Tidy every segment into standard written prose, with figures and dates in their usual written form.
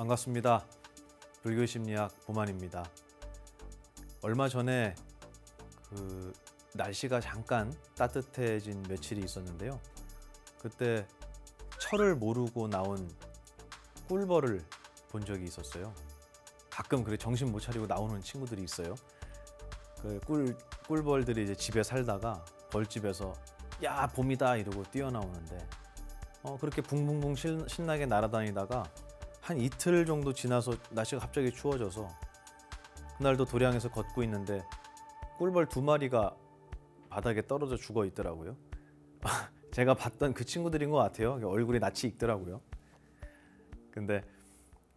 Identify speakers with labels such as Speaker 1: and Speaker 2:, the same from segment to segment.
Speaker 1: 반갑습니다. 불교심리학 보만입니다. 얼마 전에 날씨가 잠깐 따뜻해진 며칠이 있었는데요. 그때 철을 모르고 나온 꿀벌을 본 적이 있었어요. 가끔 그래 정신 못 차리고 나오는 친구들이 있어요. 꿀벌들이 이제 집에 살다가 벌집에서 야 봄이다 이러고 뛰어나오는데 그렇게 붕붕붕 신나게 날아다니다가 한 이틀 정도 지나서 날씨가 갑자기 추워져서 그날도 도량에서 걷고 있는데 꿀벌 2마리가 바닥에 떨어져 죽어 있더라고요. 제가 봤던 그 친구들인 것 같아요. 얼굴이 낯이 익더라고요. 근데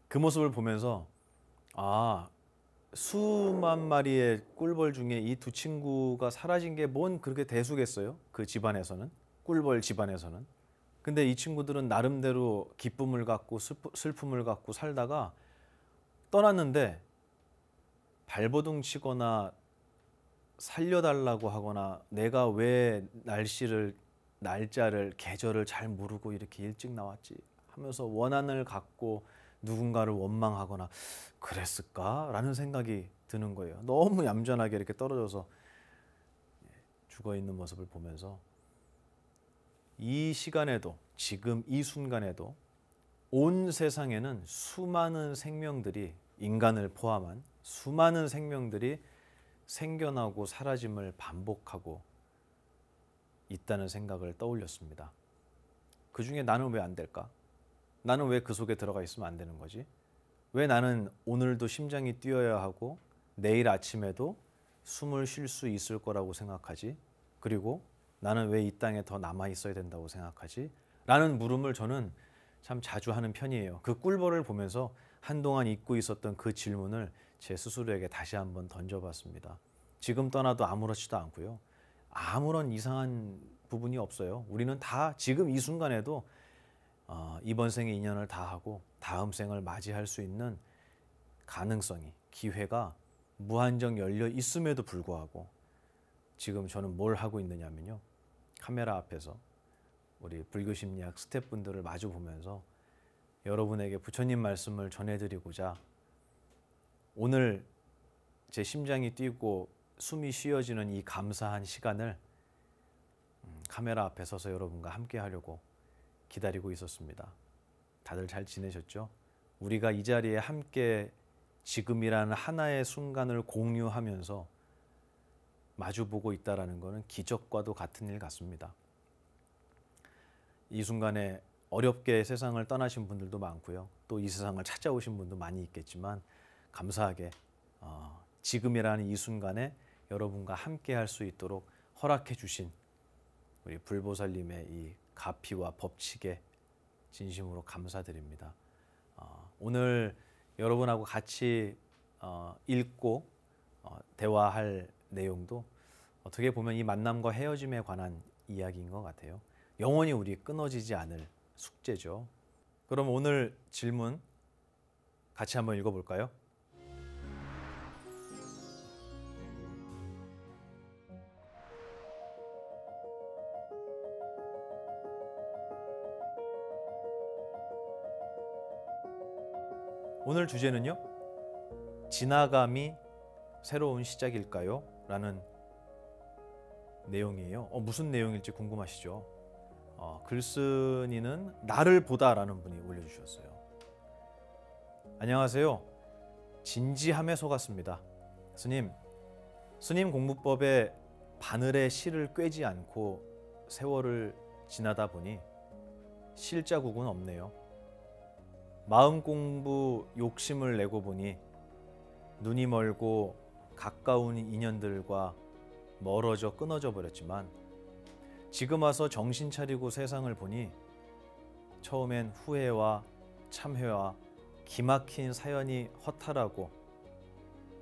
Speaker 1: 그 모습을 보면서 수만 마리의 꿀벌 중에 이 2 친구가 사라진 게 뭔 그렇게 대수겠어요? 그 집안에서는, 꿀벌 집안에서는. 근데 이 친구들은 나름대로 기쁨을 갖고 슬픔을 갖고 살다가 떠났는데 발버둥 치거나 살려달라고 하거나 내가 왜 날짜를, 계절을 잘 모르고 이렇게 일찍 나왔지 하면서 원한을 갖고 누군가를 원망하거나 그랬을까라는 생각이 드는 거예요. 너무 얌전하게 이렇게 떨어져서 죽어 있는 모습을 보면서 이 시간에도, 지금 이 순간에도 온 세상에는 수많은 생명들이, 인간을 포함한 수많은 생명들이 생겨나고 사라짐을 반복하고 있다는 생각을 떠올렸습니다. 그 중에 나는 왜 안 될까? 나는 왜 그 속에 들어가 있으면 안 되는 거지? 왜 나는 오늘도 심장이 뛰어야 하고 내일 아침에도 숨을 쉴 수 있을 거라고 생각하지? 그리고 나는 왜 이 땅에 더 남아 있어야 된다고 생각하지? 라는 물음을 저는 참 자주 하는 편이에요. 그 꿀벌을 보면서 한동안 잊고 있었던 그 질문을 제 스스로에게 다시 한번 던져봤습니다. 지금 떠나도 아무렇지도 않고요. 아무런 이상한 부분이 없어요. 우리는 다 지금 이 순간에도 이번 생의 인연을 다 하고 다음 생을 맞이할 수 있는 가능성이, 기회가 무한정 열려 있음에도 불구하고 지금 저는 뭘 하고 있느냐면요. 카메라 앞에서 우리 불교심리학 스태프분들을 마주 보면서 여러분에게 부처님 말씀을 전해드리고자 오늘 제 심장이 뛰고 숨이 쉬어지는 이 감사한 시간을 카메라 앞에 서서 여러분과 함께 하려고 기다리고 있었습니다. 다들 잘 지내셨죠? 우리가 이 자리에 함께 지금이라는 하나의 순간을 공유하면서 마주보고 있다는 것은 기적과도 같은 일 같습니다. 이 순간에 어렵게 세상을 떠나신 분들도 많고요. 또 이 세상을 찾아오신 분도 많이 있겠지만 감사하게 지금이라는 이 순간에 여러분과 함께 할 수 있도록 허락해 주신 우리 불보살님의 이 가피와 법칙에 진심으로 감사드립니다. 오늘 여러분하고 같이 읽고 대화할 내용도 어떻게 보면 이 만남과 헤어짐에 관한 이야기인 것 같아요. 영원히 우리 끊어지지 않을 숙제죠. 그럼 오늘 질문 같이 한번 읽어볼까요? 오늘 주제는요. 지나감이 새로운 시작일까요? 라는 내용이에요. 무슨 내용일지 궁금하시죠? 글쓴이는 나를 보다 라는 분이 올려주셨어요. 안녕하세요. 진지함에 속았습니다. 스님 공부법에 바늘에 실을 꿰지 않고 세월을 지나다 보니 실자국은 없네요. 마음 공부 욕심을 내고 보니 눈이 멀고 가까운 인연들과 멀어져 끊어져 버렸지만 지금 와서 정신 차리고 세상을 보니 처음엔 후회와 참회와 기막힌 사연이 허탈하고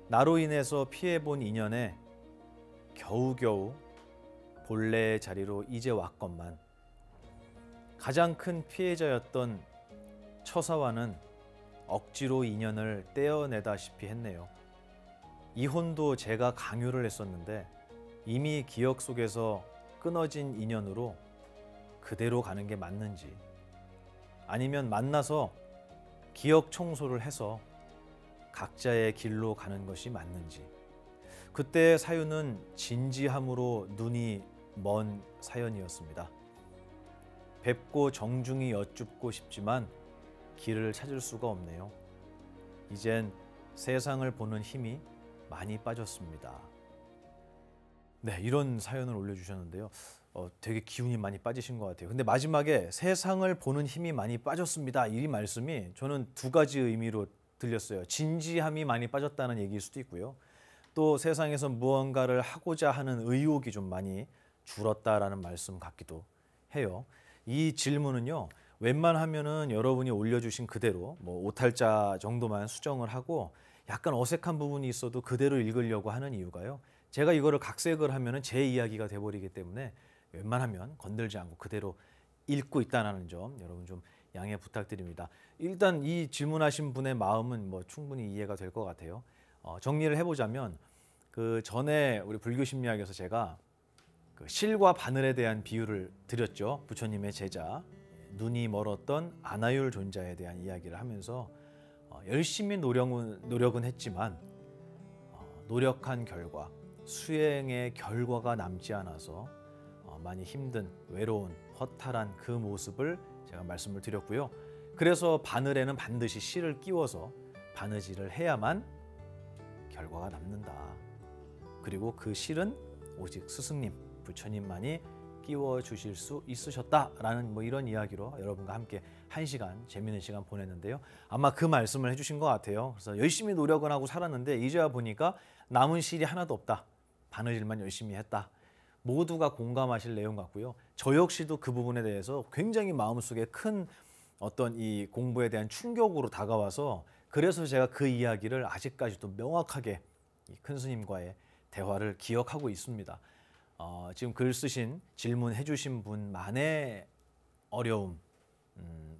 Speaker 1: 나로 인해서 피해본 인연에 겨우겨우 본래의 자리로 이제 왔건만 가장 큰 피해자였던 처사와는 억지로 인연을 떼어내다시피 했네요. 이혼도 제가 강요를 했었는데 이미 기억 속에서 끊어진 인연으로 그대로 가는 게 맞는지, 아니면 만나서 기억 청소를 해서 각자의 길로 가는 것이 맞는지. 그때 사유는 진지함으로 눈이 먼 사연이었습니다. 뵙고 정중히 여쭙고 싶지만 길을 찾을 수가 없네요. 이젠 세상을 보는 힘이 많이 빠졌습니다. 네, 이런 사연을 올려주셨는데요. 되게 기운이 많이 빠지신 것 같아요. 근데 마지막에 세상을 보는 힘이 많이 빠졌습니다. 이 말씀이 저는 두 가지 의미로 들렸어요. 진지함이 많이 빠졌다는 얘기일 수도 있고요. 또 세상에서 무언가를 하고자 하는 의욕이 좀 많이 줄었다라는 말씀 같기도 해요. 이 질문은요, 웬만하면은 여러분이 올려주신 그대로 뭐 오탈자 정도만 수정을 하고 약간 어색한 부분이 있어도 그대로 읽으려고 하는 이유가요. 제가 이거를 각색을 하면은 제 이야기가 돼버리기 때문에 웬만하면 건들지 않고 그대로 읽고 있다는 점 여러분 좀 양해 부탁드립니다. 일단 이 질문하신 분의 마음은 뭐 충분히 이해가 될 것 같아요. 정리를 해보자면 그 전에 우리 불교 심리학에서 제가 그 실과 바늘에 대한 비유를 드렸죠. 부처님의 제자 눈이 멀었던 아나율 존자에 대한 이야기를 하면서 열심히 노력은 했지만 노력한 결과 수행의 결과가 남지 않아서 많이 힘든 외로운 허탈한 그 모습을 제가 말씀을 드렸고요. 그래서 바늘에는 반드시 실을 끼워서 바느질을 해야만 결과가 남는다. 그리고 그 실은 오직 스승님, 부처님만이 끼워주실 수 있으셨다라는 뭐 이런 이야기로 여러분과 함께 1시간 재미있는 시간 보냈는데요. 아마 그 말씀을 해주신 것 같아요. 그래서 열심히 노력은 하고 살았는데 이제야 보니까 남은 실이 하나도 없다. 바느질만 열심히 했다. 모두가 공감하실 내용 같고요. 저 역시도 그 부분에 대해서 굉장히 마음속에 큰 어떤 이 공부에 대한 충격으로 다가와서 그래서 제가 그 이야기를 아직까지도 명확하게 이 큰 스님과의 대화를 기억하고 있습니다. 지금 글 쓰신 질문해 주신 분만의 어려움,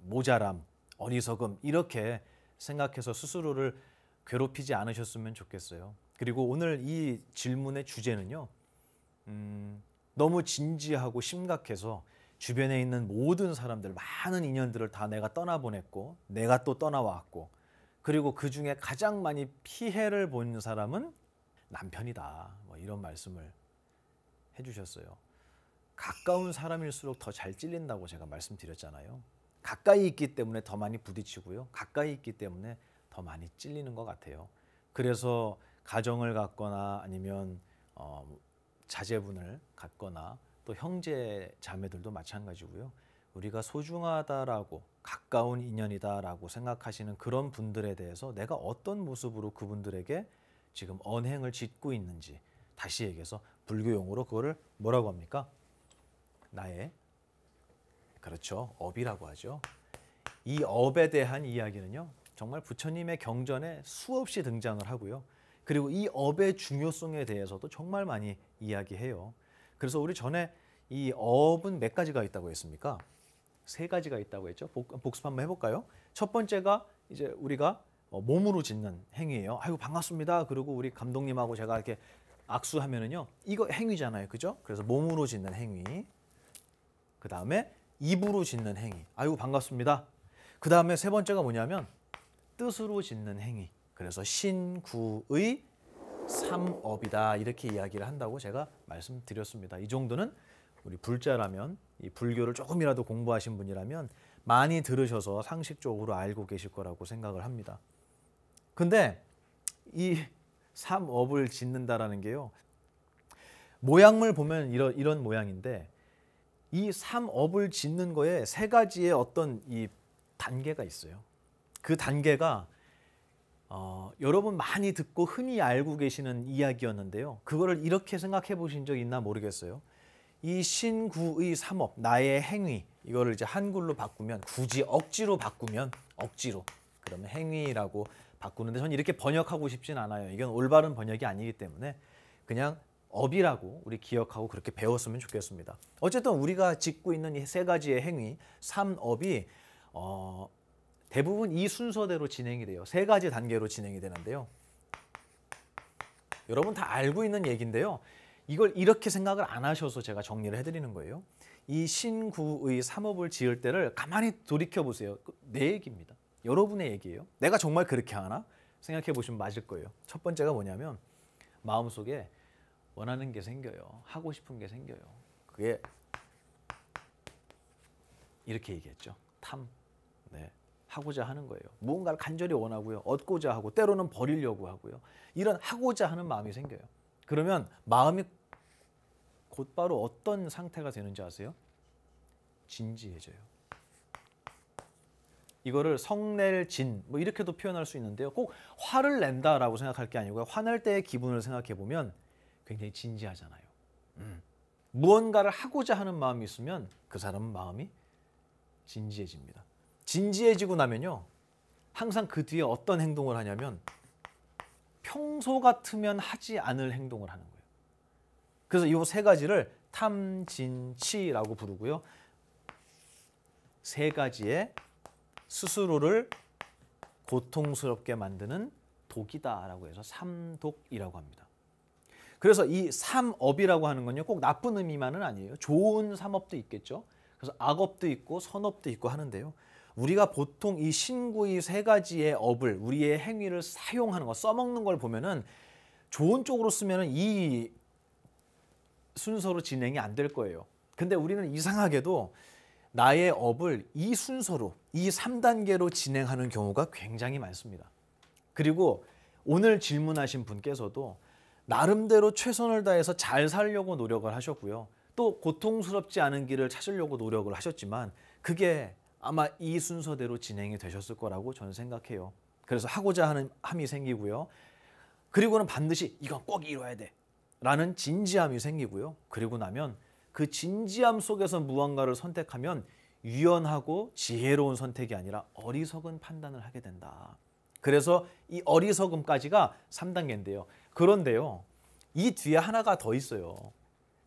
Speaker 1: 모자람, 어리석음 이렇게 생각해서 스스로를 괴롭히지 않으셨으면 좋겠어요. 그리고 오늘 이 질문의 주제는요. 너무 진지하고 심각해서 주변에 있는 모든 사람들, 많은 인연들을 다 내가 떠나보냈고 내가 또 떠나왔고 그리고 그 중에 가장 많이 피해를 본 사람은 남편이다. 뭐 이런 말씀을 해주셨어요. 가까운 사람일수록 더 잘 찔린다고 제가 말씀드렸잖아요. 가까이 있기 때문에 더 많이 부딪히고요. 가까이 있기 때문에 더 많이 찔리는 것 같아요. 그래서 가정을 갖거나 아니면 자제분을 갖거나 또 형제 자매들도 마찬가지고요. 우리가 소중하다라고 가까운 인연이다라고 생각하시는 그런 분들에 대해서 내가 어떤 모습으로 그분들에게 지금 언행을 짓고 있는지 다시 얘기해서 불교용어로 그거를 뭐라고 합니까? 나의 그렇죠. 업이라고 하죠. 이 업에 대한 이야기는요. 정말 부처님의 경전에 수없이 등장을 하고요. 그리고 이 업의 중요성에 대해서도 정말 많이 이야기해요. 그래서 우리 전에 이 업은 몇 가지가 있다고 했습니까? 3가지가 있다고 했죠. 복습 한번 해볼까요? 첫 번째가 이제 우리가 몸으로 짓는 행위예요. 아이고 반갑습니다. 그리고 우리 감독님하고 제가 이렇게 악수하면은요. 이거 행위잖아요. 그죠? 그래서 몸으로 짓는 행위. 그 다음에 입으로 짓는 행위. 아이고 반갑습니다. 그 다음에 3번째가 뭐냐면 뜻으로 짓는 행위. 그래서 신구의 3업이다 이렇게 이야기를 한다고 제가 말씀드렸습니다. 이 정도는 우리 불자라면 이 불교를 조금이라도 공부하신 분이라면 많이 들으셔서 상식적으로 알고 계실 거라고 생각을 합니다. 근데 이 3업을 짓는다라는 게요. 모양을 보면 이런 모양인데 이 3업을 짓는 거에 3가지의 어떤 이 단계가 있어요. 그 단계가 여러분 많이 듣고 흔히 알고 계시는 이야기였는데요. 그거를 이렇게 생각해 보신 적 있나 모르겠어요. 이 신구의 3업, 나의 행위, 이거를 이제 한글로 바꾸면 굳이 억지로 바꾸면 억지로 그러면 행위라고 바꾸는데 저는 이렇게 번역하고 싶진 않아요. 이건 올바른 번역이 아니기 때문에 그냥 업이라고 우리 기억하고 그렇게 배웠으면 좋겠습니다. 어쨌든 우리가 짓고 있는 이 3가지의 행위, 3업이 대부분 이 순서대로 진행이 돼요. 3가지 단계로 진행이 되는데요. 여러분 다 알고 있는 얘기인데요. 이걸 이렇게 생각을 안 하셔서 제가 정리를 해드리는 거예요. 이 신구의 3업을 지을 때를 가만히 돌이켜 보세요. 내 얘기입니다. 여러분의 얘기예요. 내가 정말 그렇게 하나? 생각해 보시면 맞을 거예요. 첫 번째가 뭐냐면 마음속에 원하는 게 생겨요. 하고 싶은 게 생겨요. 그게 이렇게 얘기했죠. 탐. 네. 하고자 하는 거예요. 무언가를 간절히 원하고요. 얻고자 하고 때로는 버리려고 하고요. 이런 하고자 하는 마음이 생겨요. 그러면 마음이 곧바로 어떤 상태가 되는지 아세요? 진지해져요. 이거를 성낼 진 뭐 이렇게도 표현할 수 있는데요. 꼭 화를 낸다라고 생각할 게 아니고요. 화날 때의 기분을 생각해 보면 굉장히 진지하잖아요. 무언가를 하고자 하는 마음이 있으면 그 사람은 마음이 진지해집니다. 진지해지고 나면요. 항상 그 뒤에 어떤 행동을 하냐면 평소 같으면 하지 않을 행동을 하는 거예요. 그래서 이 세 가지를 탐진치라고 부르고요. 세 가지의 스스로를 고통스럽게 만드는 독이다라고 해서 삼독이라고 합니다. 그래서 이 삼업이라고 하는 건요. 꼭 나쁜 의미만은 아니에요. 좋은 삼업도 있겠죠. 그래서 악업도 있고 선업도 있고 하는데요. 우리가 보통 이 신구의 세 가지의 업을 우리의 행위를 사용하는 거 써먹는 걸 보면은 좋은 쪽으로 쓰면은 이 순서로 진행이 안 될 거예요. 근데 우리는 이상하게도 나의 업을 이 순서로 이 3단계로 진행하는 경우가 굉장히 많습니다. 그리고 오늘 질문하신 분께서도 나름대로 최선을 다해서 잘 살려고 노력을 하셨고요. 또 고통스럽지 않은 길을 찾으려고 노력을 하셨지만 그게 아마 이 순서대로 진행이 되셨을 거라고 저는 생각해요. 그래서 하고자 하는 함이 생기고요. 그리고는 반드시 이건 꼭 이뤄야 돼 라는 진지함이 생기고요. 그리고 나면 그 진지함 속에서 무언가를 선택하면 유연하고 지혜로운 선택이 아니라 어리석은 판단을 하게 된다. 그래서 이 어리석음까지가 3단계인데요. 그런데요. 이 뒤에 하나가 더 있어요.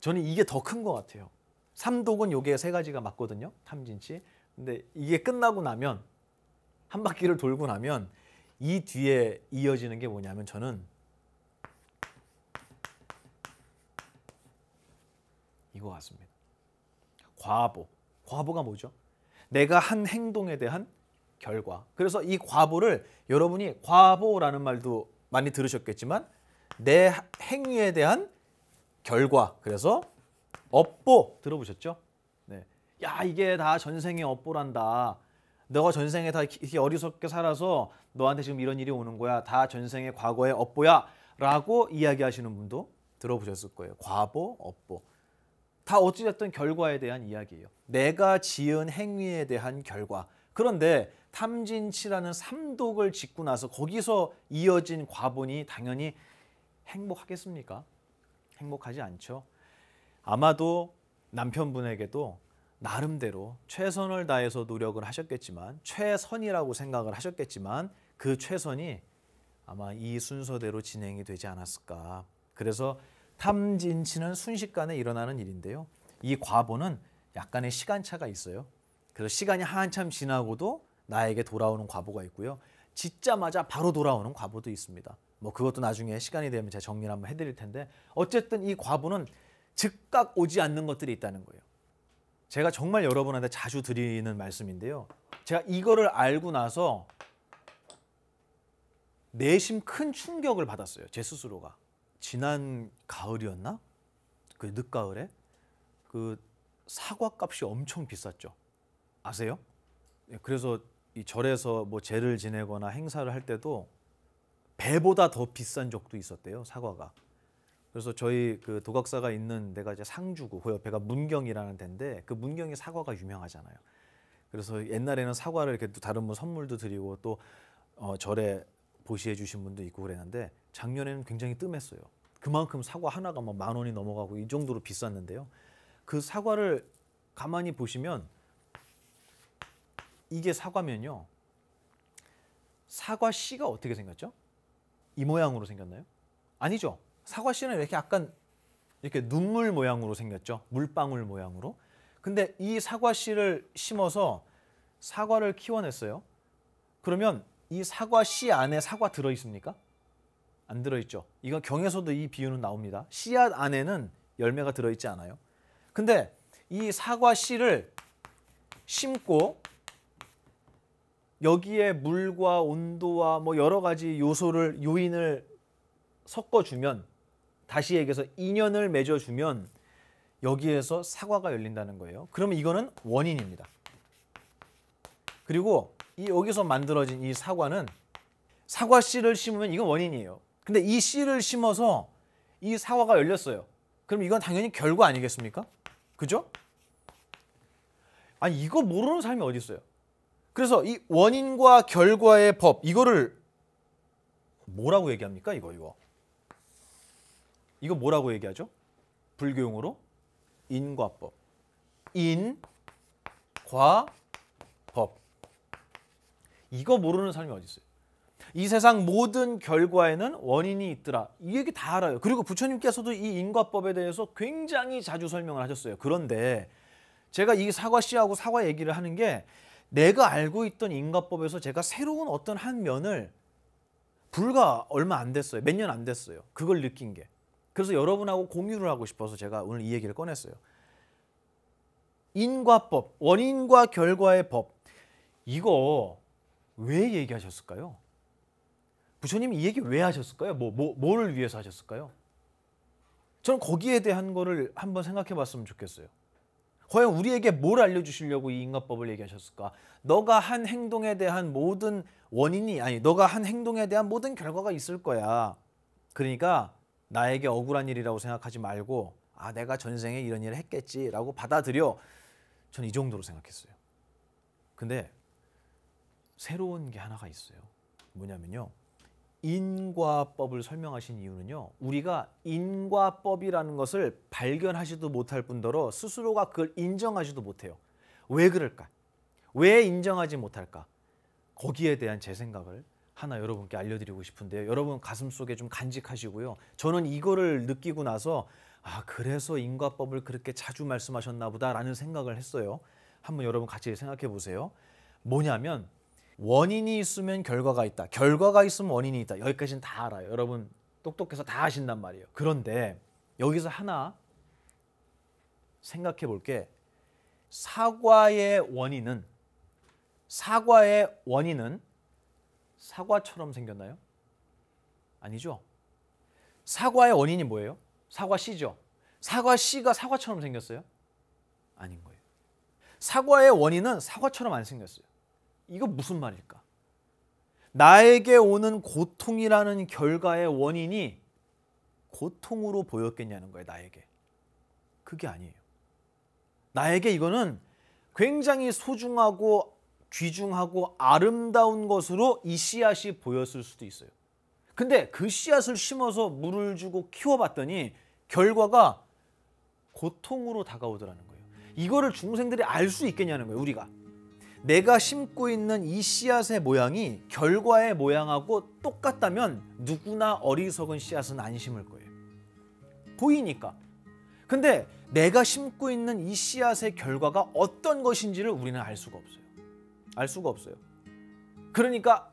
Speaker 1: 저는 이게 더 큰 것 같아요. 삼독은 요게 세 가지가 맞거든요. 탐진치. 근데 이게 끝나고 나면 한 바퀴를 돌고 나면 이 뒤에 이어지는 게 뭐냐면 저는 이거 같습니다. 과보. 과보가 뭐죠? 내가 한 행동에 대한 결과. 그래서 이 과보를 여러분이 과보라는 말도 많이 들으셨겠지만 내 행위에 대한 결과. 그래서 업보 들어보셨죠? 네. 야, 이게 다 전생의 업보란다. 너가 전생에 다 이렇게 어리석게 살아서 너한테 지금 이런 일이 오는 거야. 다 전생의 과거의 업보야. 라고 이야기하시는 분도 들어보셨을 거예요. 과보, 업보. 다 어찌됐든 결과에 대한 이야기예요. 내가 지은 행위에 대한 결과. 그런데 탐진치라는 삼독을 짓고 나서 거기서 이어진 과보니 당연히 행복하겠습니까? 행복하지 않죠. 아마도 남편분에게도 나름대로 최선을 다해서 노력을 하셨겠지만 최선이라고 생각을 하셨겠지만 그 최선이 아마 이 순서대로 진행이 되지 않았을까. 그래서 탐진치는 순식간에 일어나는 일인데요. 이 과보는 약간의 시간차가 있어요. 그래서 시간이 한참 지나고도 나에게 돌아오는 과보가 있고요. 짓자마자 바로 돌아오는 과보도 있습니다. 뭐 그것도 나중에 시간이 되면 제가 정리를 한번 해드릴 텐데 어쨌든 이 과보는 즉각 오지 않는 것들이 있다는 거예요. 제가 정말 여러분한테 자주 드리는 말씀인데요. 제가 이거를 알고 나서 내심 큰 충격을 받았어요. 제 스스로가. 지난 가을이었나? 그 늦가을에 그 사과 값이 엄청 비쌌죠. 아세요? 그래서 이 절에서 뭐 제를 지내거나 행사를 할 때도 배보다 더 비싼 적도 있었대요. 사과가. 그래서 저희 그 도각사가 있는 데가 이제 상주고 그 옆에가 문경이라는 데인데 그 문경이 사과가 유명하잖아요. 그래서 옛날에는 사과를 이렇게 또 다른 분 선물도 드리고 또 절에 보시해 주신 분도 있고 그랬는데 작년에는 굉장히 뜸했어요. 그만큼 사과 하나가 막 10,000원이 넘어가고 이 정도로 비쌌는데요. 그 사과를 가만히 보시면 이게 사과면요. 사과 씨가 어떻게 생겼죠? 이 모양으로 생겼나요? 아니죠. 사과 씨는 이렇게 약간 이렇게 눈물 모양으로 생겼죠. 물방울 모양으로. 근데 이 사과 씨를 심어서 사과를 키워냈어요. 그러면 이 사과 씨 안에 사과 들어 있습니까? 안 들어 있죠. 이건 경에서도 이 비유는 나옵니다. 씨앗 안에는 열매가 들어 있지 않아요. 근데 이 사과 씨를 심고 여기에 물과 온도와 뭐 여러 가지 요인을 섞어주면, 다시 얘기해서 인연을 맺어주면 여기에서 사과가 열린다는 거예요. 그러면 이거는 원인입니다. 그리고 여기서 만들어진 이 사과는, 사과 씨를 심으면 이건 원인이에요. 근데 이 씨를 심어서 이 사과가 열렸어요. 그럼 이건 당연히 결과 아니겠습니까? 그죠? 아니, 이거 모르는 사람이 어디 있어요? 그래서 이 원인과 결과의 법, 이거를 뭐라고 얘기합니까? 이거 뭐라고 얘기하죠? 불교용어로 인과법. 인, 과, 법. 이거 모르는 사람이 어디 있어요? 이 세상 모든 결과에는 원인이 있더라. 이 얘기 다 알아요. 그리고 부처님께서도 이 인과법에 대해서 굉장히 자주 설명을 하셨어요. 그런데 제가 이 사과 씨하고 사과 얘기를 하는 게, 내가 알고 있던 인과법에서 제가 새로운 어떤 한 면을 불과 얼마 안 됐어요. 몇 년 안 됐어요. 그걸 느낀 게. 그래서 여러분하고 공유를 하고 싶어서 제가 오늘 이 얘기를 꺼냈어요. 인과법, 원인과 결과의 법. 이거 왜 얘기하셨을까요? 부처님이 이 얘기 왜 하셨을까요? 뭐를 위해서 하셨을까요? 저는 거기에 대한 거를 한번 생각해 봤으면 좋겠어요. 과연 우리에게 뭘 알려주시려고 이 인과법을 얘기하셨을까? 너가 한 행동에 대한 모든 원인이, 아니, 너가 한 행동에 대한 모든 결과가 있을 거야. 그러니까 나에게 억울한 일이라고 생각하지 말고, 아, 내가 전생에 이런 일을 했겠지라고 받아들여. 저는 이 정도로 생각했어요. 근데 새로운 게 하나가 있어요. 뭐냐면요, 인과법을 설명하신 이유는요, 우리가 인과법이라는 것을 발견하지도 못할 뿐더러 스스로가 그걸 인정하지도 못해요. 왜 그럴까? 왜 인정하지 못할까? 거기에 대한 제 생각을 하나 여러분께 알려드리고 싶은데요. 여러분 가슴속에 좀 간직하시고요. 저는 이거를 느끼고 나서, 아, 그래서 인과법을 그렇게 자주 말씀하셨나 보다라는 생각을 했어요. 한번 여러분 같이 생각해 보세요. 뭐냐면, 원인이 있으면 결과가 있다. 결과가 있으면 원인이 있다. 여기까지는 다 알아요. 여러분 똑똑해서 다 아신단 말이에요. 그런데 여기서 하나 생각해 볼 게, 사과의 원인은 사과처럼 생겼나요? 아니죠. 사과의 원인이 뭐예요? 사과 씨죠. 사과 씨가 사과처럼 생겼어요? 아닌 거예요. 사과의 원인은 사과처럼 안 생겼어요. 이거 무슨 말일까? 나에게 오는 고통이라는 결과의 원인이 고통으로 보였겠냐는 거예요. 나에게. 그게 아니에요. 나에게 이거는 굉장히 소중하고 귀중하고 아름다운 것으로 이 씨앗이 보였을 수도 있어요. 근데 그 씨앗을 심어서 물을 주고 키워봤더니 결과가 고통으로 다가오더라는 거예요. 이거를 중생들이 알 수 있겠냐는 거예요. 우리가. 내가 심고 있는 이 씨앗의 모양이 결과의 모양하고 똑같다면 누구나 어리석은 씨앗은 안 심을 거예요. 보이니까. 근데 내가 심고 있는 이 씨앗의 결과가 어떤 것인지를 우리는 알 수가 없어요. 알 수가 없어요. 그러니까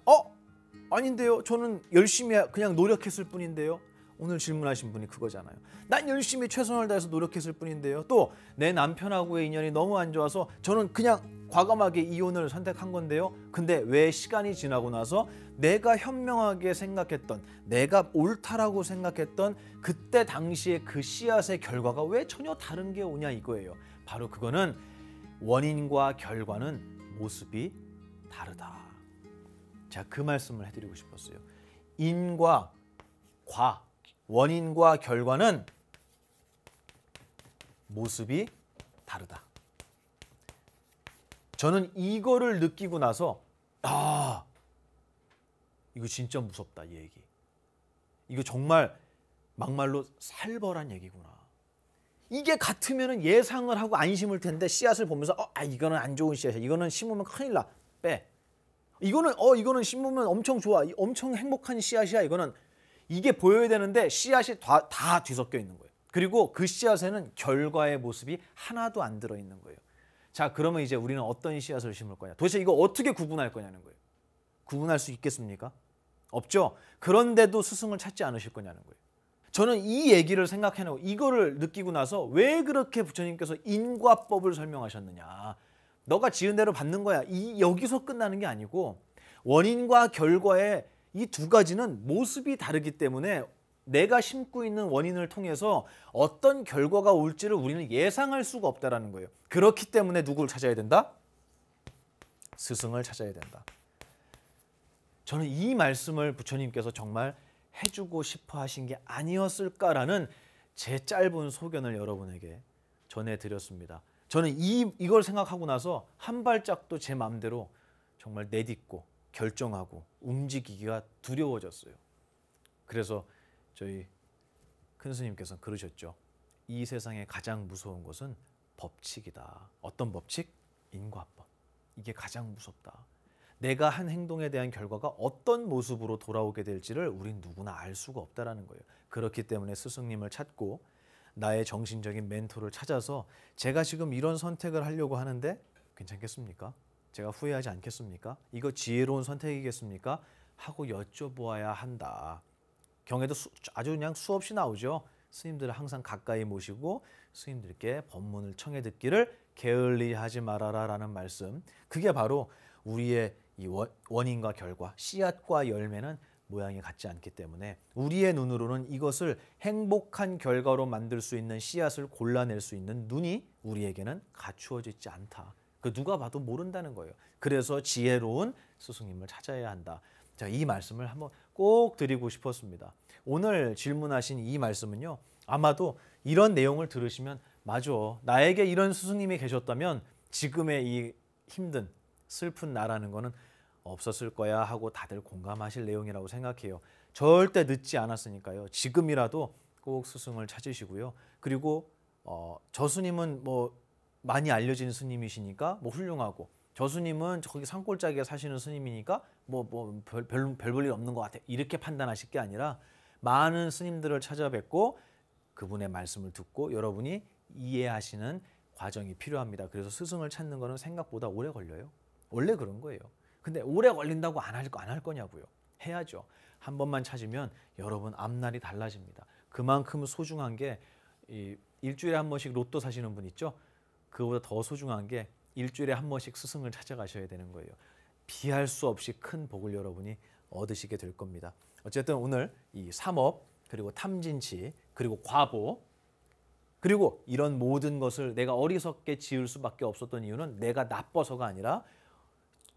Speaker 1: 아닌데요. 저는 열심히 그냥 노력했을 뿐인데요. 오늘 질문하신 분이 그거잖아요. 난 열심히 최선을 다해서 노력했을 뿐인데요. 또 내 남편하고의 인연이 너무 안 좋아서 저는 그냥 과감하게 이혼을 선택한 건데요. 근데 왜 시간이 지나고 나서 내가 현명하게 생각했던, 내가 옳다라고 생각했던 그때 당시에 그 씨앗의 결과가 왜 전혀 다른 게 오냐 이거예요. 바로 그거는 원인과 결과는 모습이 다르다. 제가 그 말씀을 해드리고 싶었어요. 인과 과, 원인과 결과는 모습이 다르다. 저는 이거를 느끼고 나서, 아, 이거 진짜 무섭다, 이 얘기. 이거 정말 막말로 살벌한 얘기구나. 이게 같으면 예상을 하고 안 심을 텐데, 씨앗을 보면서 이거는 안 좋은 씨앗이야. 이거는 심으면 큰일 나. 빼. 이거는 심으면 엄청 좋아. 엄청 행복한 씨앗이야. 이게 보여야 되는데 씨앗이 다 뒤섞여 있는 거예요. 그리고 그 씨앗에는 결과의 모습이 하나도 안 들어있는 거예요. 자, 그러면 이제 우리는 어떤 씨앗을 심을 거냐? 도대체 이거 어떻게 구분할 거냐는 거예요. 구분할 수 있겠습니까? 없죠? 그런데도 스승을 찾지 않으실 거냐는 거예요. 저는 이 얘기를 생각해내고 이거를 느끼고 나서 왜 그렇게 부처님께서 인과법을 설명하셨느냐. 너가 지은 대로 받는 거야. 여기서 끝나는 게 아니고 원인과 결과의 이 두 가지는 모습이 다르기 때문에 내가 심고 있는 원인을 통해서 어떤 결과가 올지를 우리는 예상할 수가 없다는 거예요. 그렇기 때문에 누구를 찾아야 된다? 스승을 찾아야 된다. 저는 이 말씀을 부처님께서 정말 해주고 싶어 하신 게 아니었을까라는 제 짧은 소견을 여러분에게 전해드렸습니다. 저는 이걸 생각하고 나서 한 발짝도 제 마음대로 정말 내딛고 결정하고 움직이기가 두려워졌어요. 그래서 저희 큰 스님께서 그러셨죠. 이 세상에 가장 무서운 것은 법칙이다. 어떤 법칙? 인과법. 이게 가장 무섭다. 내가 한 행동에 대한 결과가 어떤 모습으로 돌아오게 될지를 우린 누구나 알 수가 없다는 거예요. 그렇기 때문에 스승님을 찾고 나의 정신적인 멘토를 찾아서 제가 지금 이런 선택을 하려고 하는데 괜찮겠습니까? 제가 후회하지 않겠습니까? 이거 지혜로운 선택이겠습니까? 하고 여쭤보아야 한다. 경에도 아주 그냥 수없이 나오죠. 스님들을 항상 가까이 모시고 스님들께 법문을 청해 듣기를 게을리하지 말아라 라는 말씀. 그게 바로 우리의 이 원인과 결과, 씨앗과 열매는 모양이 같지 않기 때문에 우리의 눈으로는 이것을 행복한 결과로 만들 수 있는 씨앗을 골라낼 수 있는 눈이 우리에게는 갖추어져 있지 않다. 그 누가 봐도 모른다는 거예요. 그래서 지혜로운 스승님을 찾아야 한다. 자, 이 말씀을 한번 꼭 드리고 싶었습니다. 오늘 질문하신 이 말씀은요. 아마도 이런 내용을 들으시면 맞아. 나에게 이런 스승님이 계셨다면 지금의 이 힘든 슬픈 나라는 거는 없었을 거야 하고 다들 공감하실 내용이라고 생각해요. 절대 늦지 않았으니까요. 지금이라도 꼭 스승을 찾으시고요. 그리고 저 스님은 뭐 많이 알려진 스님이시니까 뭐 훌륭하고 저 스님은 저기 산골짜기에 사시는 스님이니까 별 볼 일 없는 것 같아. 이렇게 판단하실 게 아니라 많은 스님들을 찾아뵙고 그분의 말씀을 듣고 여러분이 이해하시는 과정이 필요합니다. 그래서 스승을 찾는 거는 생각보다 오래 걸려요. 원래 그런 거예요. 근데 오래 걸린다고 안 할 거냐고요. 해야죠. 한 번만 찾으면 여러분 앞날이 달라집니다. 그만큼 소중한 게 일주일에 한 번씩 로또 사시는 분 있죠? 그거보다 더 소중한 게 일주일에 한 번씩 스승을 찾아가셔야 되는 거예요. 비할 수 없이 큰 복을 여러분이 얻으시게 될 겁니다. 어쨌든 오늘 이 삼업 그리고 탐진치 그리고 과보 그리고 이런 모든 것을 내가 어리석게 지을 수밖에 없었던 이유는 내가 나빠서가 아니라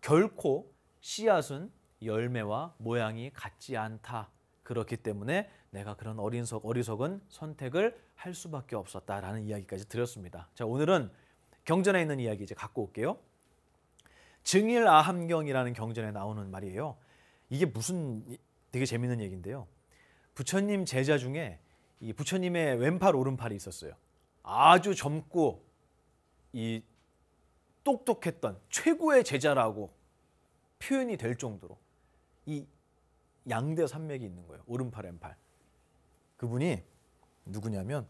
Speaker 1: 결코 씨앗은 열매와 모양이 같지 않다. 그렇기 때문에 내가 그런 어리석은 선택을 할 수밖에 없었다라는 이야기까지 드렸습니다. 자, 오늘은 경전에 있는 이야기 이제 갖고 올게요. 증일아함경이라는 경전에 나오는 말이에요. 이게 무슨 되게 재밌는 얘기인데요. 부처님 제자 중에 이 부처님의 왼팔 오른팔이 있었어요. 아주 젊고 이 똑똑했던 최고의 제자라고 표현이 될 정도로 이 양대 산맥이 있는 거예요. 오른팔 왼팔. 그분이 누구냐면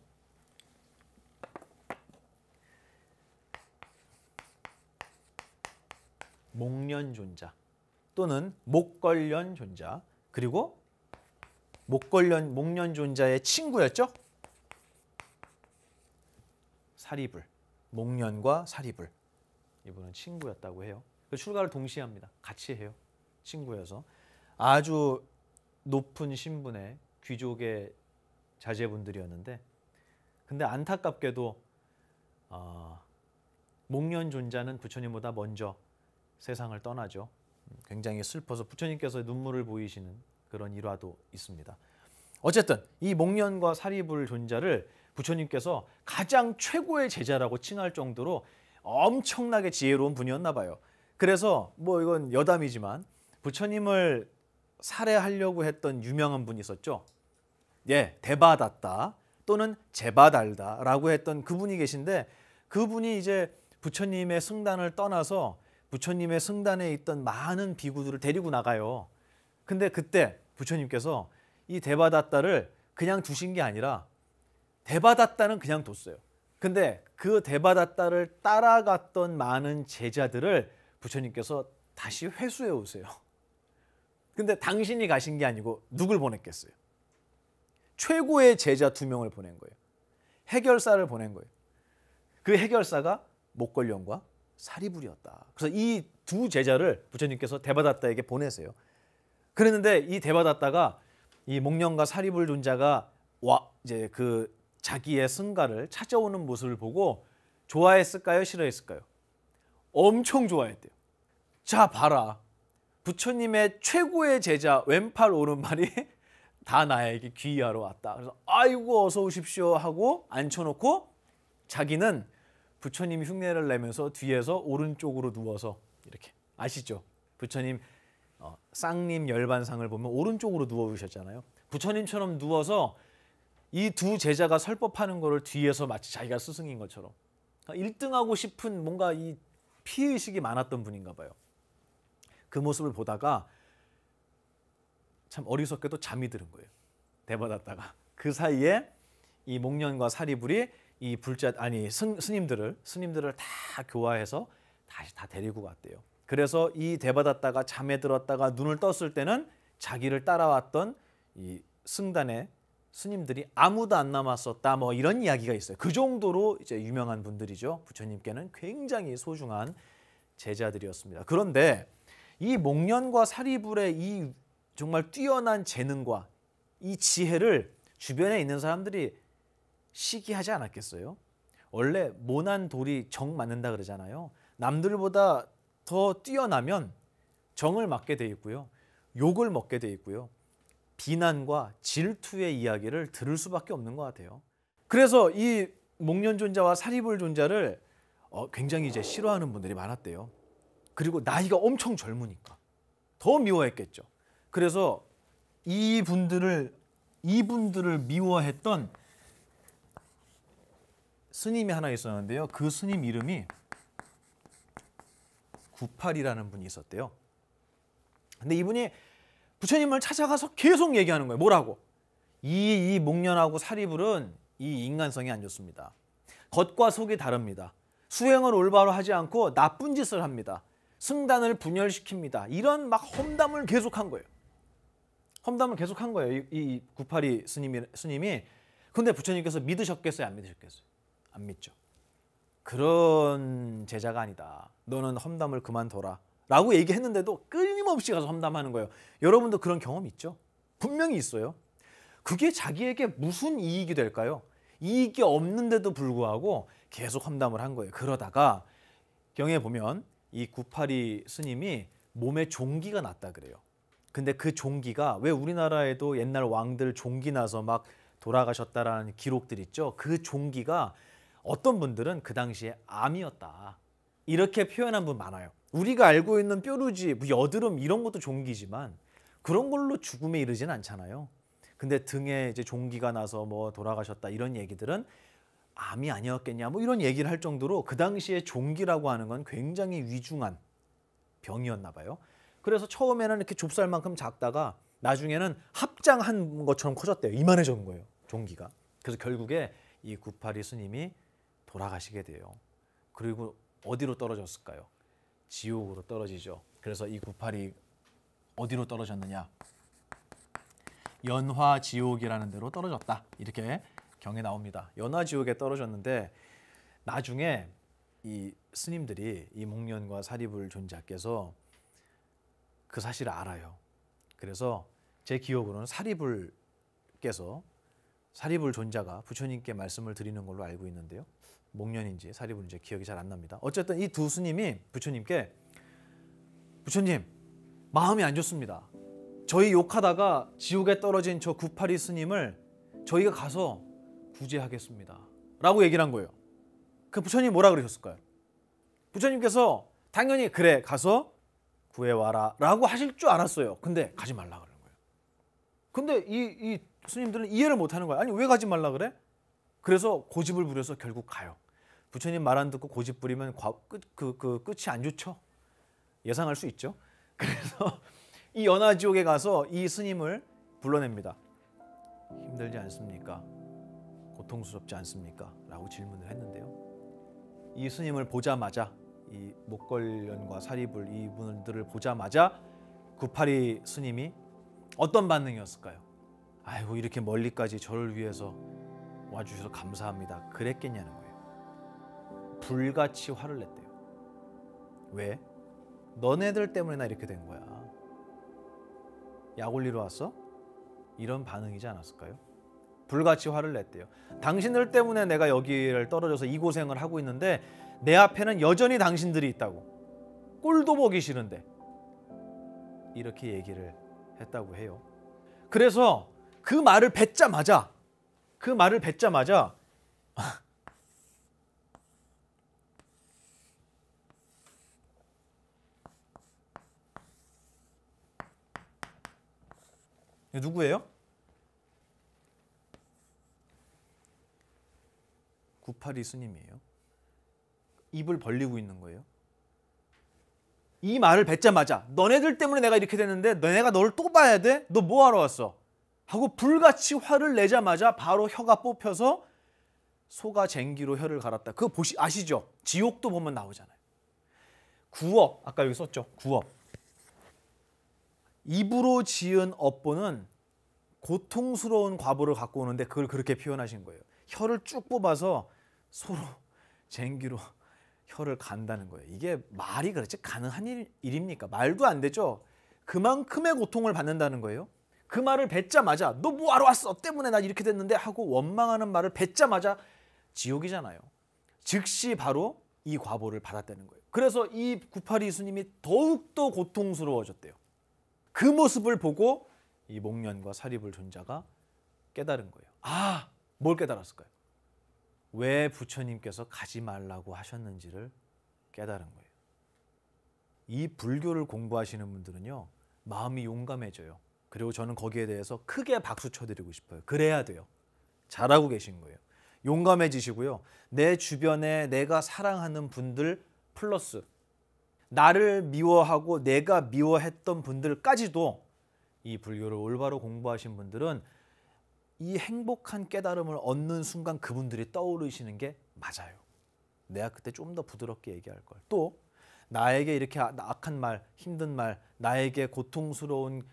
Speaker 1: 목련존자 또는 목걸련존자 그리고 목련존자의 친구였죠. 사리불, 목련과 사리불 이분은 친구였다고 해요. 출가를 동시에 합니다. 같이 해요. 친구여서 아주 높은 신분의 귀족의 자제분들이었는데 근데 안타깝게도 목련존자는 부처님보다 먼저 세상을 떠나죠. 굉장히 슬퍼서 부처님께서 눈물을 보이시는 그런 일화도 있습니다. 어쨌든 이 목련과 사리불 존자를 부처님께서 가장 최고의 제자라고 칭할 정도로 엄청나게 지혜로운 분이었나 봐요. 그래서 뭐 이건 여담이지만 부처님을 살해하려고 했던 유명한 분이 있었죠. 예, 데바다tta 또는 제바달다라고 했던 그분이 계신데 그분이 이제 부처님의 승단을 떠나서 부처님의 승단에 있던 많은 비구들을 데리고 나가요. 근데 그때 부처님께서 이 데바다tta를 그냥 두신 게 아니라 데바다tta는 그냥 뒀어요. 근데 그 데바다tta를 따라갔던 많은 제자들을 부처님께서 다시 회수해 오세요. 근데 당신이 가신 게 아니고 누굴 보냈겠어요? 최고의 제자 2명을 보낸 거예요. 해결사를 보낸 거예요. 그 해결사가 목걸련과 사리불이었다. 그래서 이 두 제자를 부처님께서 대바다타에게 보내세요. 그랬는데 이 대바다타가 이 목련과 사리불 존자가 이제 그 자기의 승가를 찾아오는 모습을 보고 좋아했을까요? 싫어했을까요? 엄청 좋아했대요. 자, 봐라. 부처님의 최고의 제자 왼팔 오른팔이 다 나에게 귀의하러 왔다. 그래서 아이고 어서 오십시오 하고 앉혀놓고 자기는 부처님 흉내를 내면서 뒤에서 오른쪽으로 누워서 이렇게 아시죠? 부처님 쌍림 열반상을 보면 오른쪽으로 누워 계셨잖아요. 부처님처럼 누워서 이 두 제자가 설법하는 거를 뒤에서 마치 자기가 스승인 것처럼 1등하고 싶은 뭔가 이 피의식이 많았던 분인가 봐요. 그 모습을 보다가 참 어리석게도 잠이 드는 거예요. 대바다타가. 그 사이에 이 목련과 사리불이 이 스님들을 다 교화해서 다시 다 데리고 갔대요. 그래서 이 대바다타가 잠에 들었다가 눈을 떴을 때는 자기를 따라왔던 이 승단의 스님들이 아무도 안 남았었다. 뭐 이런 이야기가 있어요. 그 정도로 이제 유명한 분들이죠. 부처님께는 굉장히 소중한 제자들이었습니다. 그런데 이 목련과 사리불의 이 정말 뛰어난 재능과 이 지혜를 주변에 있는 사람들이 시기하지 않았겠어요? 원래 모난 돌이 정 맞는다 그러잖아요. 남들보다 더 뛰어나면 정을 맞게 돼 있고요. 욕을 먹게 돼 있고요. 비난과 질투의 이야기를 들을 수밖에 없는 것 같아요. 그래서 이 목련 존자와 사리불 존자를 굉장히 이제 싫어하는 분들이 많았대요. 그리고 나이가 엄청 젊으니까 더 미워했겠죠. 그래서 이분들을 미워했던 스님이 하나 있었는데요. 그 스님 이름이 구팔이라는 분이 있었대요. 근데 이분이 부처님을 찾아가서 계속 얘기하는 거예요. 뭐라고? 이 목련하고 사리불은 이 인간성이 안 좋습니다. 겉과 속이 다릅니다. 수행을 올바로 하지 않고 나쁜 짓을 합니다. 승단을 분열시킵니다. 이런 막 험담을 계속한 거예요. 이 구팔이 스님이. 근데 부처님께서 믿으셨겠어요? 안 믿으셨겠어요? 안 믿죠. 그런 제자가 아니다. 너는 험담을 그만둬라. 라고 얘기했는데도 끊임없이 가서 험담하는 거예요. 여러분도 그런 경험 있죠? 분명히 있어요. 그게 자기에게 무슨 이익이 될까요? 이익이 없는데도 불구하고 계속 험담을 한 거예요. 그러다가 경에 보면 이 구팔이 스님이 몸에 종기가 났다 그래요. 근데 그 종기가 왜 우리나라에도 옛날 왕들 종기 나서 막 돌아가셨다라는 기록들 있죠? 그 종기가 어떤 분들은 그 당시에 암이었다. 이렇게 표현한 분 많아요. 우리가 알고 있는 뾰루지, 여드름 이런 것도 종기지만 그런 걸로 죽음에 이르지는 않잖아요. 근데 등에 이제 종기가 나서 뭐 돌아가셨다 이런 얘기들은 암이 아니었겠냐 뭐 이런 얘기를 할 정도로 그 당시에 종기라고 하는 건 굉장히 위중한 병이었나 봐요. 그래서 처음에는 이렇게 좁쌀만큼 작다가 나중에는 합장한 것처럼 커졌대요. 이만해진 거예요, 종기가. 그래서 결국에 이 구팔이 스님이 돌아가시게 돼요. 그리고 어디로 떨어졌을까요? 지옥으로 떨어지죠. 그래서 이 구팔이 어디로 떨어졌느냐? 연화지옥이라는 데로 떨어졌다. 이렇게 경에 나옵니다. 연화지옥에 떨어졌는데 나중에 이 스님들이 이 목련과 사리불 존자께서 그 사실을 알아요. 그래서 제 기억으로는 사리불께서 사리불 존자가 부처님께 말씀을 드리는 걸로 알고 있는데요. 목련인지 사리불인지 기억이 잘 안 납니다. 어쨌든 이 두 스님이 부처님께 부처님 마음이 안 좋습니다. 저희 욕하다가 지옥에 떨어진 저 구팔이 스님을 저희가 가서 구제하겠습니다. 라고 얘기를 한 거예요. 그 부처님 뭐라 그러셨을까요? 부처님께서 당연히 그래 가서 구해와라 라고 하실 줄 알았어요. 근데 가지 말라 그러는 거예요. 근데 이 스님들은 이해를 못하는 거예요. 아니 왜 가지 말라 그래? 그래서 고집을 부려서 결국 가요. 부처님 말 안 듣고 고집 부리면 끝이 안 좋죠. 예상할 수 있죠. 그래서 이 연화지옥에 가서 이 스님을 불러냅니다. 힘들지 않습니까? 고통스럽지 않습니까? 라고 질문을 했는데요. 이 스님을 보자마자 이 목걸련과 사리불 이분들을 보자마자 구팔이 스님이 어떤 반응이었을까요? 아이고 이렇게 멀리까지 저를 위해서 와주셔서 감사합니다. 그랬겠냐는 거예요. 불같이 화를 냈대요. 왜? 너네들 때문에 나 이렇게 된 거야. 약 올리러 왔어? 이런 반응이지 않았을까요? 불같이 화를 냈대요. 당신들 때문에 내가 여기를 떨어져서 이 고생을 하고 있는데 내 앞에는 여전히 당신들이 있다고. 꼴도 보기 싫은데. 이렇게 얘기를 했다고 해요. 그래서 그 말을 뱉자마자 누구예요? 982 스님이에요. 입을 벌리고 있는 거예요. 이 말을 뱉자마자 너네들 때문에 내가 이렇게 됐는데 내가 너를 또 봐야 돼? 너 뭐하러 왔어? 하고 불같이 화를 내자마자 바로 혀가 뽑혀서 소가 쟁기로 혀를 갈았다. 그거 아시죠? 지옥도 보면 나오잖아요. 9업, 아까 여기 썼죠? 9업. 입으로 지은 업보는 고통스러운 과보를 갖고 오는데 그걸 그렇게 표현하신 거예요. 혀를 쭉 뽑아서 소로 쟁기로 혀를 간다는 거예요. 이게 말이 그렇지 가능한 일입니까? 말도 안 되죠. 그만큼의 고통을 받는다는 거예요. 그 말을 뱉자마자 너 뭐하러 왔어? 때문에 나 이렇게 됐는데 하고 원망하는 말을 뱉자마자 지옥이잖아요. 즉시 바로 이 과보를 받았다는 거예요. 그래서 이 982 스님이 더욱더 고통스러워졌대요. 그 모습을 보고 이 목련과 사리불 존자가 깨달은 거예요. 아, 뭘 깨달았을까요? 왜 부처님께서 가지 말라고 하셨는지를 깨달은 거예요. 이 불교를 공부하시는 분들은요, 마음이 용감해져요. 그리고 저는 거기에 대해서 크게 박수 쳐드리고 싶어요. 그래야 돼요. 잘하고 계신 거예요. 용감해지시고요. 내 주변에 내가 사랑하는 분들 플러스 나를 미워하고 내가 미워했던 분들까지도 이 불교를 올바로 공부하신 분들은 이 행복한 깨달음을 얻는 순간 그분들이 떠오르시는 게 맞아요. 내가 그때 좀 더 부드럽게 얘기할 걸. 또 나에게 이렇게 악한 말, 힘든 말, 나에게 고통스러운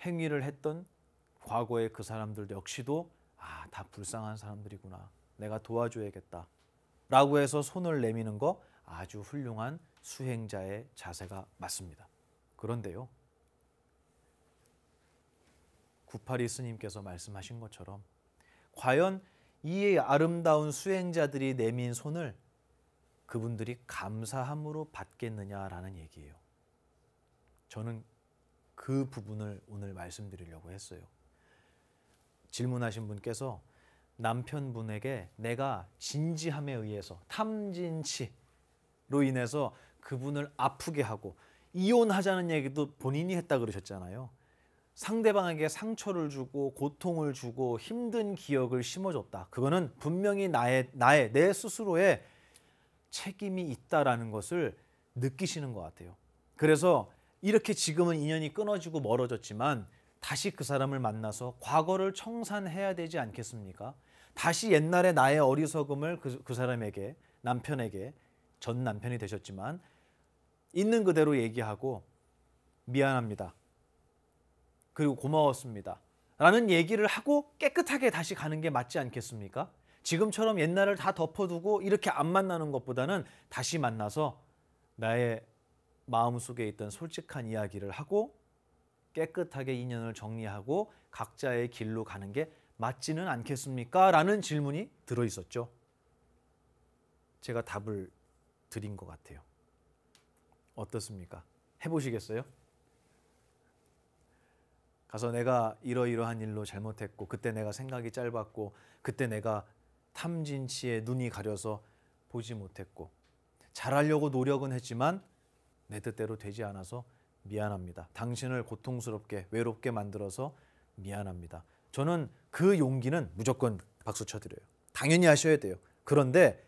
Speaker 1: 행위를 했던 과거의 그 사람들 역시도 다 불쌍한 사람들이구나. 내가 도와줘야겠다. 라고 해서 손을 내미는 거 아주 훌륭한 수행자의 자세가 맞습니다. 그런데요. 982 스님께서 말씀하신 것처럼 과연 이 아름다운 수행자들이 내민 손을 그분들이 감사함으로 받겠느냐라는 얘기예요. 저는 그 부분을 오늘 말씀드리려고 했어요. 질문하신 분께서 남편분에게 내가 진지함에 의해서 탐진치로 인해서 그분을 아프게 하고 이혼하자는 얘기도 본인이 했다 그러셨잖아요. 상대방에게 상처를 주고 고통을 주고 힘든 기억을 심어줬다. 그거는 분명히 내 스스로의 책임이 있다라는 것을 느끼시는 것 같아요. 그래서 이렇게 지금은 인연이 끊어지고 멀어졌지만 다시 그 사람을 만나서 과거를 청산해야 되지 않겠습니까? 다시 옛날에 나의 어리석음을 그 사람에게, 남편에게, 전 남편이 되셨지만 있는 그대로 얘기하고 미안합니다. 그리고 고마웠습니다. 라는 얘기를 하고 깨끗하게 다시 가는 게 맞지 않겠습니까? 지금처럼 옛날을 다 덮어두고 이렇게 안 만나는 것보다는 다시 만나서 나의 마음속에 있던 솔직한 이야기를 하고 깨끗하게 인연을 정리하고 각자의 길로 가는 게 맞지는 않겠습니까? 라는 질문이 들어있었죠. 제가 답을 드린 것 같아요. 어떻습니까? 해보시겠어요? 가서 내가 이러이러한 일로 잘못했고 그때 내가 생각이 짧았고 그때 내가 탐진치에 눈이 가려서 보지 못했고 잘하려고 노력은 했지만 내 뜻대로 되지 않아서 미안합니다. 당신을 고통스럽게 외롭게 만들어서 미안합니다. 저는 그 용기는 무조건 박수 쳐드려요. 당연히 하셔야 돼요. 그런데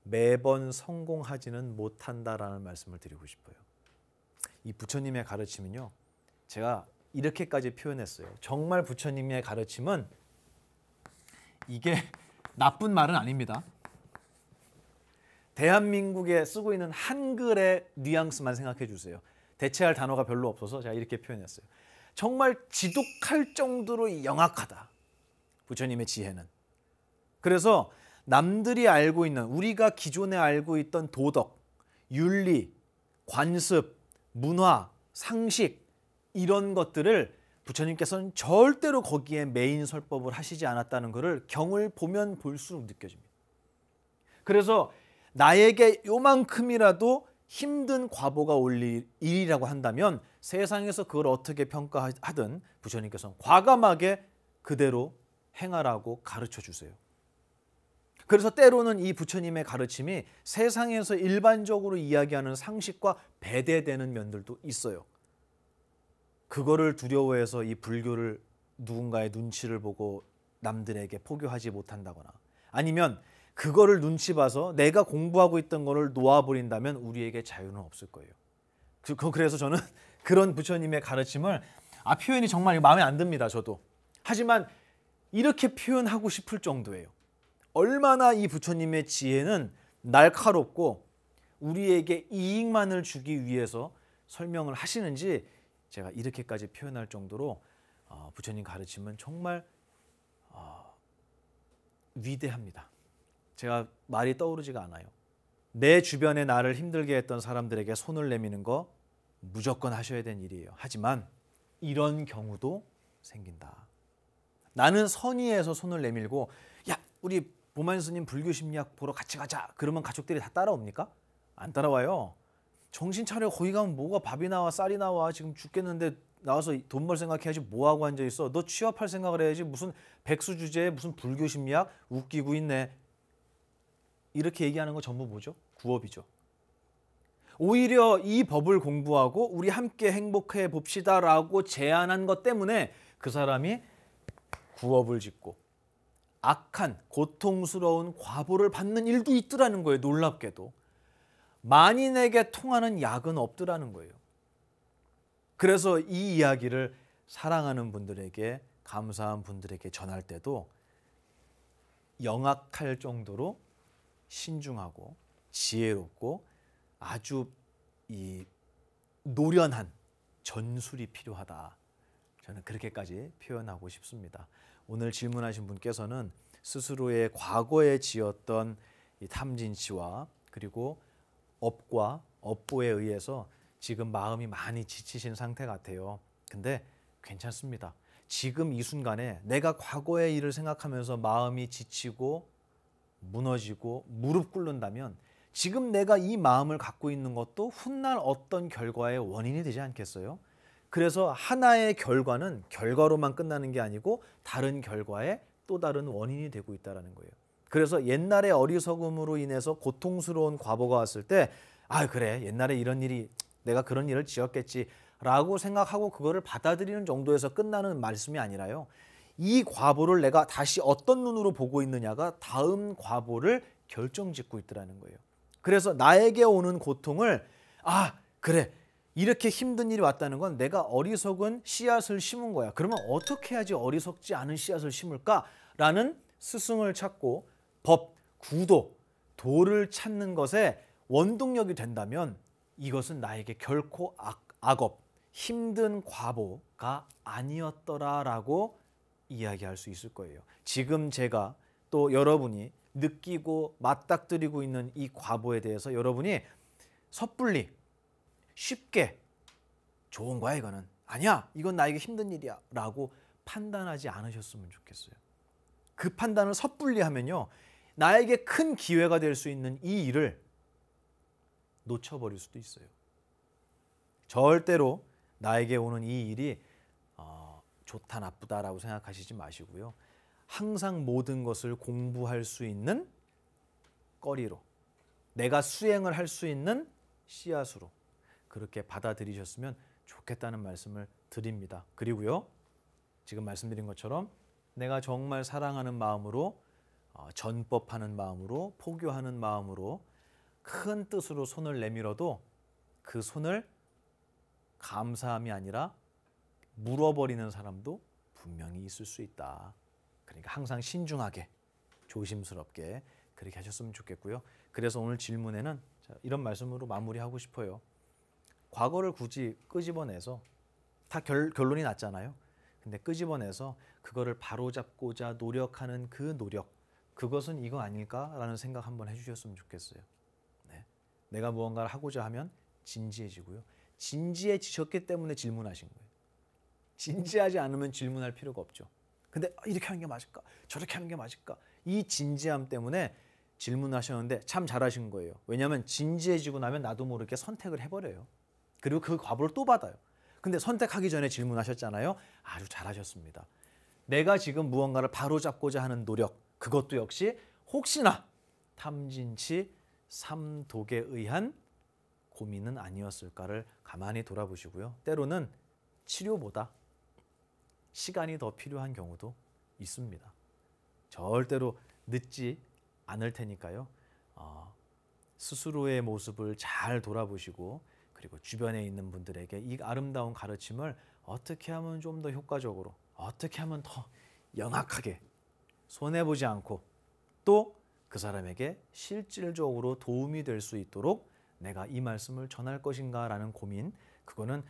Speaker 1: 매번 성공하지는 못한다라는 말씀을 드리고 싶어요. 이 부처님의 가르침은요. 제가 이렇게까지 표현했어요. 정말 부처님의 가르침은 이게 나쁜 말은 아닙니다. 대한민국에 쓰고 있는 한글의 뉘앙스만 생각해 주세요. 대체할 단어가 별로 없어서 제가 이렇게 표현했어요. 정말 지독할 정도로 영악하다. 부처님의 지혜는. 그래서 남들이 알고 있는 우리가 기존에 알고 있던 도덕, 윤리, 관습, 문화, 상식 이런 것들을 부처님께서는 절대로 거기에 메인 설법을 하시지 않았다는 것을 경을 보면 볼수록 느껴집니다. 그래서 나에게 요만큼이라도 힘든 과보가 올 일이라고 한다면 세상에서 그걸 어떻게 평가하든 부처님께서는 과감하게 그대로 행하라고 가르쳐 주세요. 그래서 때로는 이 부처님의 가르침이 세상에서 일반적으로 이야기하는 상식과 배대되는 면들도 있어요. 그거를 두려워해서 이 불교를 누군가의 눈치를 보고 남들에게 포교하지 못한다거나 아니면 그거를 눈치 봐서 내가 공부하고 있던 거를 놓아버린다면 우리에게 자유는 없을 거예요. 그래서 저는 그런 부처님의 가르침을 표현이 정말 마음에 안 듭니다. 저도. 하지만 이렇게 표현하고 싶을 정도예요. 얼마나 이 부처님의 지혜는 날카롭고 우리에게 이익만을 주기 위해서 설명을 하시는지 제가 이렇게까지 표현할 정도로 부처님 가르침은 정말 위대합니다. 제가 말이 떠오르지가 않아요. 내 주변에 나를 힘들게 했던 사람들에게 손을 내미는 거 무조건 하셔야 되는 일이에요. 하지만 이런 경우도 생긴다. 나는 선의에서 손을 내밀고 야 우리 보만 스님 불교 심리학 보러 같이 가자. 그러면 가족들이 다 따라옵니까? 안 따라와요. 정신 차려. 거기 가면 뭐가 밥이 나와 쌀이 나와. 지금 죽겠는데 나와서 돈 벌 생각해야지 뭐하고 앉아있어. 너 취업할 생각을 해야지. 무슨 백수 주제에 무슨 불교 심리학 웃기고 있네. 이렇게 얘기하는 거 전부 뭐죠? 구업이죠. 오히려 이 법을 공부하고 우리 함께 행복해 봅시다라고 제안한 것 때문에 그 사람이 구업을 짓고 악한 고통스러운 과보를 받는 일도 있더라는 거예요. 놀랍게도. 만인에게 통하는 약은 없더라는 거예요. 그래서 이 이야기를 사랑하는 분들에게 감사한 분들에게 전할 때도 영악할 정도로 신중하고 지혜롭고 아주 이 노련한 전술이 필요하다. 저는 그렇게까지 표현하고 싶습니다. 오늘 질문하신 분께서는 스스로의 과거에 지었던 이 탐진치와 그리고 업과 업보에 의해서 지금 마음이 많이 지치신 상태 같아요. 근데 괜찮습니다. 지금 이 순간에 내가 과거의 일을 생각하면서 마음이 지치고 무너지고 무릎 꿇는다면 지금 내가 이 마음을 갖고 있는 것도 훗날 어떤 결과의 원인이 되지 않겠어요? 그래서 하나의 결과는 결과로만 끝나는 게 아니고 다른 결과의 또 다른 원인이 되고 있다는 거예요. 그래서 옛날에 어리석음으로 인해서 고통스러운 과보가 왔을 때 그래 옛날에 이런 일이 내가 그런 일을 지었겠지 라고 생각하고 그거를 받아들이는 정도에서 끝나는 말씀이 아니라요. 이 과보를 내가 다시 어떤 눈으로 보고 있느냐가 다음 과보를 결정짓고 있더라는 거예요. 그래서 나에게 오는 고통을 그래 이렇게 힘든 일이 왔다는 건 내가 어리석은 씨앗을 심은 거야. 그러면 어떻게 해야지 어리석지 않은 씨앗을 심을까라는 스승을 찾고 법, 구도, 도를 찾는 것에 원동력이 된다면 이것은 나에게 결코 악업, 힘든 과보가 아니었더라라고 이야기할 수 있을 거예요. 지금 제가 또 여러분이 느끼고 맞닥뜨리고 있는 이 과보에 대해서 여러분이 섣불리 쉽게 좋은 거야 이거는 아니야 이건 나에게 힘든 일이야 라고 판단하지 않으셨으면 좋겠어요. 그 판단을 섣불리 하면요 나에게 큰 기회가 될 수 있는 이 일을 놓쳐버릴 수도 있어요. 절대로 나에게 오는 이 일이 좋다 나쁘다라고 생각하시지 마시고요. 항상 모든 것을 공부할 수 있는 거리로 내가 수행을 할 수 있는 씨앗으로 그렇게 받아들이셨으면 좋겠다는 말씀을 드립니다. 그리고요. 지금 말씀드린 것처럼 내가 정말 사랑하는 마음으로 전법하는 마음으로 포교하는 마음으로 큰 뜻으로 손을 내밀어도 그 손을 감사함이 아니라 물어버리는 사람도 분명히 있을 수 있다. 그러니까 항상 신중하게 조심스럽게 그렇게 하셨으면 좋겠고요. 그래서 오늘 질문에는 이런 말씀으로 마무리하고 싶어요. 과거를 굳이 끄집어내서 다 결론이 났잖아요. 근데 끄집어내서 그거를 바로잡고자 노력하는 그 노력 그것은 이거 아닐까라는 생각 한번 해주셨으면 좋겠어요. 네. 내가 무언가를 하고자 하면 진지해지고요. 진지해지셨기 때문에 질문하신 거예요. 진지하지 않으면 질문할 필요가 없죠. 근데 이렇게 하는 게 맞을까? 저렇게 하는 게 맞을까? 이 진지함 때문에 질문하셨는데 참 잘하신 거예요. 왜냐하면 진지해지고 나면 나도 모르게 선택을 해버려요. 그리고 그 과보를 또 받아요. 근데 선택하기 전에 질문하셨잖아요. 아주 잘하셨습니다. 내가 지금 무언가를 바로잡고자 하는 노력, 그것도 역시 혹시나 탐진치 삼독에 의한 고민은 아니었을까를 가만히 돌아보시고요. 때로는 치료보다 시간이 더 필요한 경우도 있습니다. 절대로 늦지 않을 테니까요. 스스로의 모습을 잘 돌아보시고 그리고 주변에 있는 분들에게 이 아름다운 가르침을 어떻게 하면 좀 더 효과적으로, 어떻게 하면 더 영악하게 손해보지 않고 또 그 사람에게 실질적으로 도움이 될 수 있도록 내가 이 말씀을 전할 것인가 라는 고민, 그거는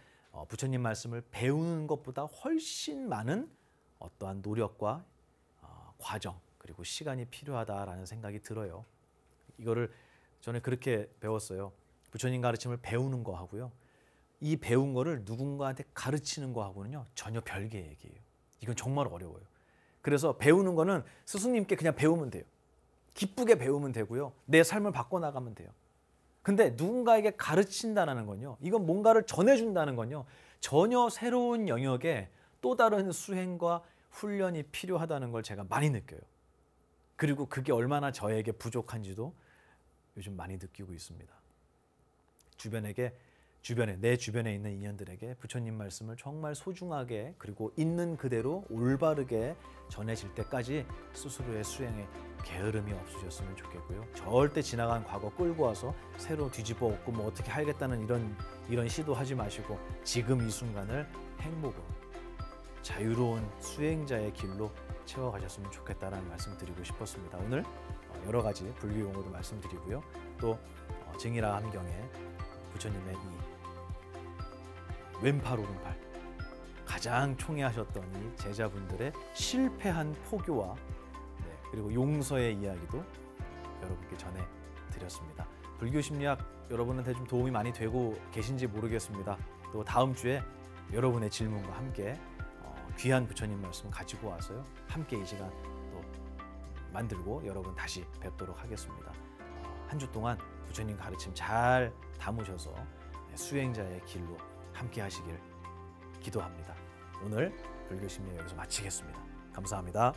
Speaker 1: 부처님 말씀을 배우는 것보다 훨씬 많은 어떠한 노력과 과정 그리고 시간이 필요하다라는 생각이 들어요. 이거를 저는 그렇게 배웠어요. 부처님 가르침을 배우는 거하고요. 이 배운 거를 누군가한테 가르치는 거하고는요. 전혀 별개의 얘기예요. 이건 정말 어려워요. 그래서 배우는 거는 스승님께 그냥 배우면 돼요. 기쁘게 배우면 되고요. 내 삶을 바꿔나가면 돼요. 근데 누군가에게 가르친다는 건요. 이건 뭔가를 전해준다는 건요. 전혀 새로운 영역에 또 다른 수행과 훈련이 필요하다는 걸 제가 많이 느껴요. 그리고 그게 얼마나 저에게 부족한지도 요즘 많이 느끼고 있습니다. 내 주변에 있는 인연들에게 부처님 말씀을 정말 소중하게 그리고 있는 그대로 올바르게 전해질 때까지 스스로의 수행에 게으름이 없으셨으면 좋겠고요. 절대 지나간 과거 끌고 와서 새로 뒤집어 엎고 뭐 어떻게 하겠다는 이런 시도하지 마시고 지금 이 순간을 행복으로 자유로운 수행자의 길로 채워가셨으면 좋겠다라는 말씀 드리고 싶었습니다. 오늘 여러 가지 불교 용어도 말씀드리고요. 또 증이라 함경에 부처님의 이 왼팔 오른팔 가장 총애하셨던 이 제자분들의 실패한 포교와 그리고 용서의 이야기도 여러분께 전해드렸습니다. 불교 심리학 여러분한테 좀 도움이 많이 되고 계신지 모르겠습니다. 또 다음 주에 여러분의 질문과 함께 귀한 부처님 말씀 가지고 와서요. 함께 이 시간 또 만들고 여러분 다시 뵙도록 하겠습니다. 한 주 동안 부처님 가르침 잘 담으셔서 수행자의 길로 함께 하시길 기도합니다. 오늘 불교 심리 여기서 마치겠습니다. 감사합니다.